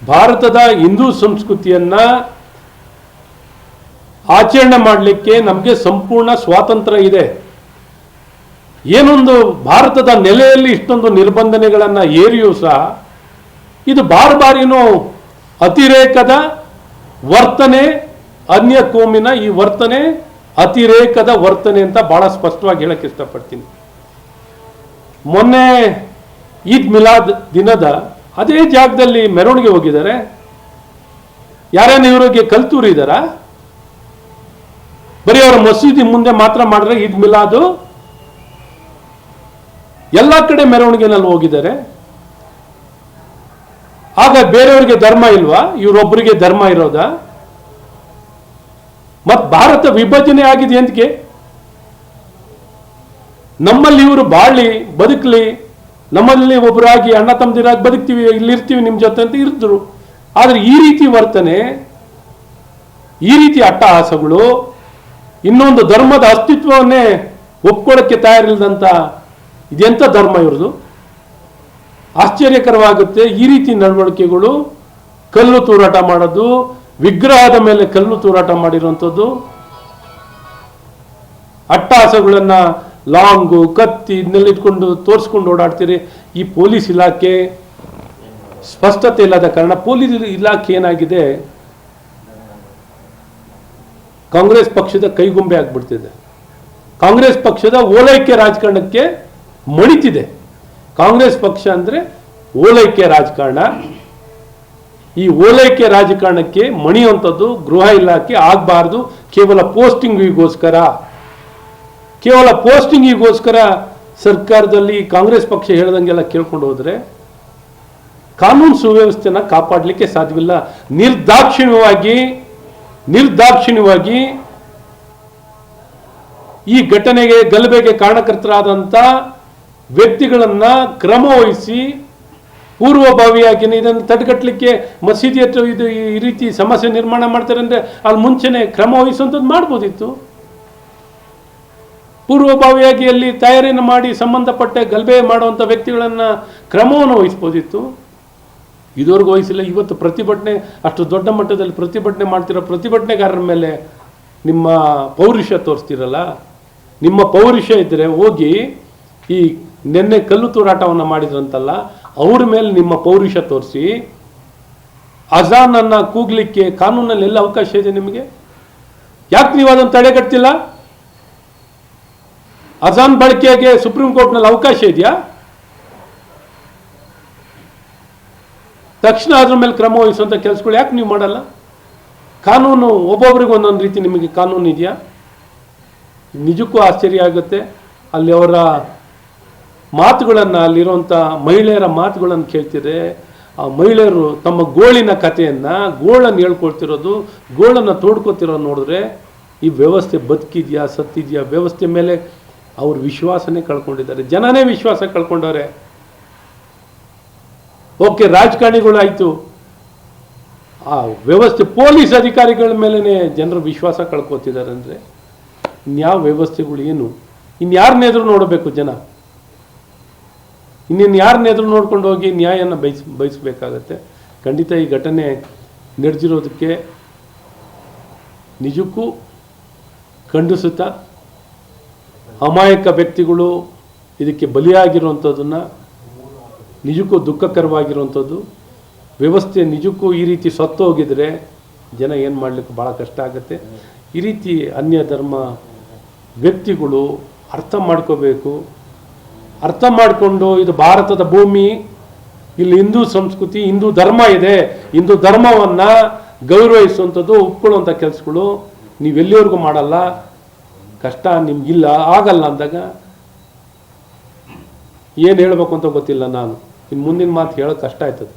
ಭಾರತದ ಹಿಂದೂ ಸಂಸ್ಕೃತಿಯನ್ನ ಆಚರಣೆ ಮಾಡಲಿಕ್ಕೆ ನಮಗೆ ಸಂಪೂರ್ಣ ಸ್ವಾತಂತ್ರ್ಯ ಇದೆ. ಏನೊಂದು ಭಾರತದ ನೆಲೆಯಲ್ಲಿ ಇಷ್ಟೊಂದು ನಿರ್ಬಂಧನೆಗಳನ್ನು ಏರಿಯೂ ಸಹ ಇದು ಬಾರಿನೂ ಅತಿರೇಕದ ವರ್ತನೆ, ಅನ್ಯ ಕೋಮಿನ ಈ ವರ್ತನೆ ಅತಿರೇಕದ ವರ್ತನೆ ಅಂತ ಬಹಳ ಸ್ಪಷ್ಟವಾಗಿ ಹೇಳಕ್ಕೆ ಇಷ್ಟಪಡ್ತೀನಿ. ಮೊನ್ನೆ ಈದ್ ಮಿಲಾದ್ ದಿನದ ಅದೇ ಜಾಗದಲ್ಲಿ ಮೆರವಣಿಗೆ ಹೋಗಿದ್ದಾರೆ. ಯಾರೇನು ಇವರಿಗೆ ಕಲ್ತೂರಿದಾರ? ಬರೀ ಅವರ ಮಸೀದಿ ಮುಂದೆ ಮಾತ್ರ ಮಾಡಿದ್ರೆ ಈದ್ ಮಿಲಾದು? ಎಲ್ಲ ಕಡೆ ಮೆರವಣಿಗೆನಲ್ಲಿ ಹೋಗಿದ್ದಾರೆ. ಆಗ ಬೇರೆಯವರಿಗೆ ಧರ್ಮ ಇಲ್ವಾ? ಇವರೊಬ್ಬರಿಗೆ ಧರ್ಮ ಇರೋದಾ? ಮತ್ ಭಾರತ ವಿಭಜನೆ ಆಗಿದೆ ಎಂತಕ್ಕೆ? ನಮ್ಮಲ್ಲಿ ಇವರು ಬಾಳಿ ಬದುಕಲಿ, ನಮ್ಮಲ್ಲಿ ಒಬ್ಬರಾಗಿ ಅಣ್ಣ ತಮ್ಮದಿರಾಗಿ ಬದುಕ್ತೀವಿ, ಇಲ್ಲಿರ್ತೀವಿ ನಿಮ್ಮ ಜೊತೆ ಅಂತ ಇರಿದ್ರು. ಆದ್ರೆ ಈ ರೀತಿ ವರ್ತನೆ, ಈ ರೀತಿ ಅಟ್ಟಹಾಸಗಳು, ಇನ್ನೊಂದು ಧರ್ಮದ ಅಸ್ತಿತ್ವವನ್ನೇ ಒಪ್ಕೊಳ್ಳೋಕ್ಕೆ ತಯಾರಿಲ್ಲದಂತ ಇದೆಂತ ಧರ್ಮ ಇವ್ರದು? ಆಶ್ಚರ್ಯಕರವಾಗುತ್ತೆ. ಈ ರೀತಿ ನಡವಳಿಕೆಗಳು, ಕಲ್ಲು ತೂರಾಟ ಮಾಡೋದು, ವಿಗ್ರಹದ ಮೇಲೆ ಕಲ್ಲು ತೂರಾಟ ಮಾಡಿರುವಂಥದ್ದು, ಅಟ್ಟಹಾಸಗಳನ್ನ ಲಾಂಗು ಕತ್ತಿ ಇದನ್ನೆಲ್ಲ ಇಟ್ಕೊಂಡು ತೋರಿಸ್ಕೊಂಡು ಓಡಾಡ್ತೀರಿ. ಈ ಪೊಲೀಸ್ ಇಲಾಖೆ ಸ್ಪಷ್ಟತೆ ಇಲ್ಲದ ಕಾರಣ ಪೊಲೀಸ್ ಇಲಾಖೆ ಏನಾಗಿದೆ, ಕಾಂಗ್ರೆಸ್ ಪಕ್ಷದ ಕೈಗೊಂಬೆ ಆಗ್ಬಿಡ್ತಿದೆ. ಕಾಂಗ್ರೆಸ್ ಪಕ್ಷದ ಓಲೈಕೆ ರಾಜಕಾರಣಕ್ಕೆ ಮಣಿತಿದೆ. ಕಾಂಗ್ರೆಸ್ ಪಕ್ಷ ಅಂದ್ರೆ ಓಲೈಕೆ ರಾಜಕಾರಣ. ಈ ಓಲೈಕೆ ರಾಜಕಾರಣಕ್ಕೆ ಮಣಿಯುವಂಥದ್ದು ಗೃಹ ಇಲಾಖೆ ಆಗಬಾರ್ದು. ಕೇವಲ ಪೋಸ್ಟಿಂಗಿಗೋಸ್ಕರ ಸರ್ಕಾರದಲ್ಲಿ ಕಾಂಗ್ರೆಸ್ ಪಕ್ಷ ಹೇಳ್ದಂಗೆಲ್ಲ ಕೇಳ್ಕೊಂಡು ಹೋದ್ರೆ ಕಾನೂನು ಸುವ್ಯವಸ್ಥೆನ ಕಾಪಾಡಲಿಕ್ಕೆ ಸಾಧ್ಯವಿಲ್ಲ. ನಿರ್ದಾಕ್ಷಿಣ್ಯವಾಗಿ ಈ ಘಟನೆಗೆ ಗಲಭೆಗೆ ಕಾರಣಕರ್ತರಾದಂಥ ವ್ಯಕ್ತಿಗಳನ್ನ ಕ್ರಮ ವಹಿಸಿ ಪೂರ್ವಭಾವಿಯಾಗಿ ಇದನ್ನು ತಡೆಗಟ್ಟಲಿಕ್ಕೆ ಮಸೀದಿ ಹತ್ರ ಇದು ಈ ರೀತಿ ಸಮಸ್ಯೆ ನಿರ್ಮಾಣ ಮಾಡ್ತಾರೆ ಅಂದ್ರೆ ಅಲ್ಲಿ ಮುಂಚೆನೆ ಕ್ರಮ ವಹಿಸುವಂಥದ್ದು ಮಾಡ್ಬೋದಿತ್ತು. ಪೂರ್ವಭಾವಿಯಾಗಿ ಅಲ್ಲಿ ತಯಾರಿಯನ್ನು ಮಾಡಿ ಸಂಬಂಧಪಟ್ಟ ಗಲಭೆ ಮಾಡುವಂಥ ವ್ಯಕ್ತಿಗಳನ್ನ ಕ್ರಮವನ್ನು ವಹಿಸ್ಬೋದಿತ್ತು. ಇದುವರೆಗೂ ವಹಿಸಿಲ್ಲ. ಇವತ್ತು ಪ್ರತಿಭಟನೆ, ಅಷ್ಟು ದೊಡ್ಡ ಮಟ್ಟದಲ್ಲಿ ಪ್ರತಿಭಟನೆ ಮಾಡ್ತಿರೋ ಪ್ರತಿಭಟನೆಗಾರರ ಮೇಲೆ ನಿಮ್ಮ ಪೌರುಷ ತೋರಿಸ್ತಿರಲ್ಲ. ನಿಮ್ಮ ಪೌರುಷ ಇದ್ದರೆ ಹೋಗಿ ಈ ನಿನ್ನೆ ಕಲ್ಲು ತೂರಾಟವನ್ನು ಮಾಡಿದ್ರಂತಲ್ಲ ಅವ್ರ ಮೇಲೆ ನಿಮ್ಮ ಪೌರುಷ ತೋರಿಸಿ ಅಜಾನ್ ಅನ್ನ ಕೂಗ್ಲಿಕ್ಕೆ ಕಾನೂನಲ್ಲಿ ಎಲ್ಲ ಅವಕಾಶ ಇದೆ ನಿಮಗೆ. ಯಾಕೆ ನೀವು ಅದನ್ನು ತಡೆಗಟ್ಟಿಲ್ಲ? ಅಜಾನ್ ಬಳಕೆಗೆ ಸುಪ್ರೀಂ ಕೋರ್ಟ್ನಲ್ಲಿ ಅವಕಾಶ ಇದೆಯಾ? ತಕ್ಷಣ ಅದ್ರ ಮೇಲೆ ಕ್ರಮ ವಹಿಸುವಂಥ ಕೆಲಸಗಳು ಯಾಕೆ ನೀವು ಮಾಡಲ್ಲ? ಕಾನೂನು ಒಬ್ಬೊಬ್ರಿಗೆ ಒಂದೊಂದು ರೀತಿ ನಿಮಗೆ ಕಾನೂನು ಇದೆಯಾ? ನಿಜಕ್ಕೂ ಆಶ್ಚರ್ಯ ಆಗುತ್ತೆ. ಅಲ್ಲಿ ಅವರ ಮಾತುಗಳನ್ನು, ಅಲ್ಲಿರುವಂಥ ಮಹಿಳೆಯರ ಮಾತುಗಳನ್ನು ಕೇಳ್ತಿದ್ರೆ ಆ ಮಹಿಳೆಯರು ತಮ್ಮ ಗೋಳಿನ ಕಥೆಯನ್ನು, ಗೋಳನ್ನು ಹೇಳ್ಕೊಳ್ತಿರೋದು, ಗೋಳನ್ನು ತೋಡ್ಕೊತಿರೋದು ನೋಡಿದ್ರೆ ಈ ವ್ಯವಸ್ಥೆ ಬದುಕಿದೆಯಾ ಸತ್ತಿದೆಯಾ? ವ್ಯವಸ್ಥೆ ಮೇಲೆ ಅವ್ರ ವಿಶ್ವಾಸನೇ ಕಳ್ಕೊಂಡಿದ್ದಾರೆ. ಜನನೇ ವಿಶ್ವಾಸ ಕಳ್ಕೊಂಡವ್ರೆ. ಓಕೆ, ರಾಜಕಾರಣಿಗಳಾಯಿತು, ಆ ವ್ಯವಸ್ಥೆ ಪೊಲೀಸ್ ಅಧಿಕಾರಿಗಳ ಮೇಲೇ ಜನರು ವಿಶ್ವಾಸ ಕಳ್ಕೊತಿದ್ದಾರೆ ಅಂದರೆ ಇನ್ಯಾವ ವ್ಯವಸ್ಥೆಗಳು ಏನು? ಇನ್ಯಾರನ್ನೆದ್ರು ನೋಡಬೇಕು ಜನ? ಇನ್ನೇನು ಯಾರನ್ನೆದ್ರು ನೋಡ್ಕೊಂಡು ಹೋಗಿ ನ್ಯಾಯನ ಬಯಸಬೇಕಾಗತ್ತೆ. ಖಂಡಿತ ಈ ಘಟನೆ ನಡೆದಿರೋದಕ್ಕೆ ನಿಜಕ್ಕೂ ಖಂಡಿಸುತ್ತಾ ಅಮಾಯಕ ವ್ಯಕ್ತಿಗಳು ಇದಕ್ಕೆ ಬಲಿಯಾಗಿರುವಂಥದ್ದನ್ನು ನಿಜಕ್ಕೂ ದುಃಖಕರವಾಗಿರುವಂಥದ್ದು. ವ್ಯವಸ್ಥೆ ನಿಜಕ್ಕೂ ಈ ರೀತಿ ಸತ್ತು ಹೋಗಿದ್ರೆ ಜನ ಏನು ಮಾಡಲಿಕ್ಕೆ ಭಾಳ ಕಷ್ಟ ಆಗುತ್ತೆ. ಈ ರೀತಿ ಅನ್ಯ ಧರ್ಮ ವ್ಯಕ್ತಿಗಳು ಅರ್ಥ ಮಾಡ್ಕೋಬೇಕು. ಅರ್ಥ ಮಾಡಿಕೊಂಡು ಇದು ಭಾರತದ ಭೂಮಿ, ಇಲ್ಲಿ ಹಿಂದೂ ಸಂಸ್ಕೃತಿ, ಹಿಂದೂ ಧರ್ಮ ಇದೆ, ಹಿಂದೂ ಧರ್ಮವನ್ನು ಗೌರವಿಸುವಂಥದ್ದು, ಒಪ್ಕೊಳ್ಳುವಂಥ ಕೆಲಸಗಳು ನೀವೆಲ್ಲಿವರೆಗೂ ಮಾಡಲ್ಲ. ಕಷ್ಟ ನಿಮ್ಗಿಲ್ಲ, ಆಗಲ್ಲ ಅಂದಾಗ ಏನು ಹೇಳಬೇಕು ಅಂತ ಗೊತ್ತಿಲ್ಲ. ನಾನು ಇನ್ನು ಮುಂದಿನ ಮಾತು ಹೇಳೋಕ್ಕೆ ಕಷ್ಟ ಆಯ್ತದೆ.